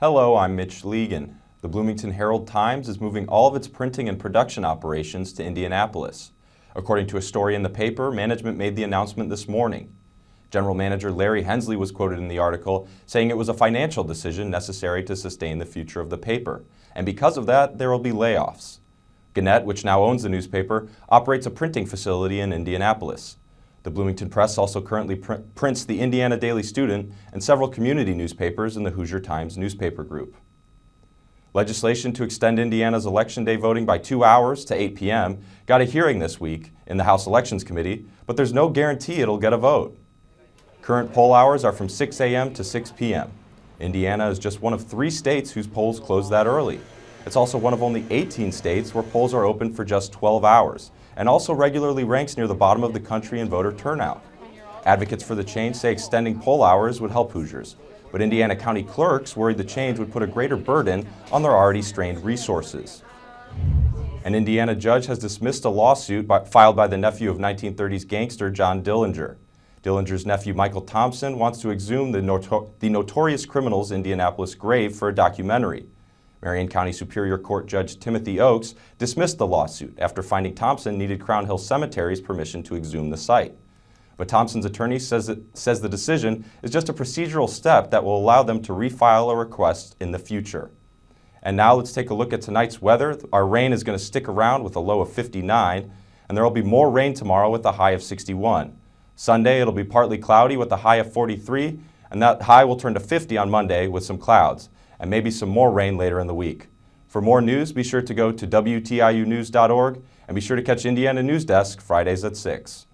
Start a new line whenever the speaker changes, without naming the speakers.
Hello, I'm Mitch Legan. The Bloomington Herald Times is moving all of its printing and production operations to Indianapolis. According to a story in the paper, management made the announcement this morning. General Manager Larry Hensley was quoted in the article saying it was a financial decision necessary to sustain the future of the paper, and because of that, there will be layoffs. Gannett, which now owns the newspaper, operates a printing facility in Indianapolis. The Bloomington Press also currently prints the Indiana Daily Student and several community newspapers in the Hoosier Times newspaper group. Legislation to extend Indiana's Election Day voting by 2 hours to 8 p.m. got a hearing this week in the House Elections Committee, but there's no guarantee it'll get a vote. Current poll hours are from 6 a.m. to 6 p.m. Indiana is just one of 3 states whose polls close that early. It's also one of only 18 states where polls are open for just 12 hours, and also regularly ranks near the bottom of the country in voter turnout. Advocates for the change say extending poll hours would help Hoosiers, but Indiana County clerks worried the change would put a greater burden on their already strained resources. An Indiana judge has dismissed a lawsuit filed by the nephew of 1930s gangster John Dillinger. Dillinger's nephew Michael Thompson wants to exhume the notorious criminal's Indianapolis grave for a documentary. Marion County Superior Court Judge Timothy Oakes dismissed the lawsuit after finding Thompson needed Crown Hill Cemetery's permission to exhume the site. But Thompson's attorney says the decision is just a procedural step that will allow them to refile a request in the future. And now let's take a look at tonight's weather. Our rain is going to stick around with a low of 59, and there will be more rain tomorrow with a high of 61. Sunday it'll be partly cloudy with a high of 43, and that high will turn to 50 on Monday with some clouds, and maybe some more rain later in the week. For more news, be sure to go to WTIUnews.org and be sure to catch Indiana News Desk Fridays at 6.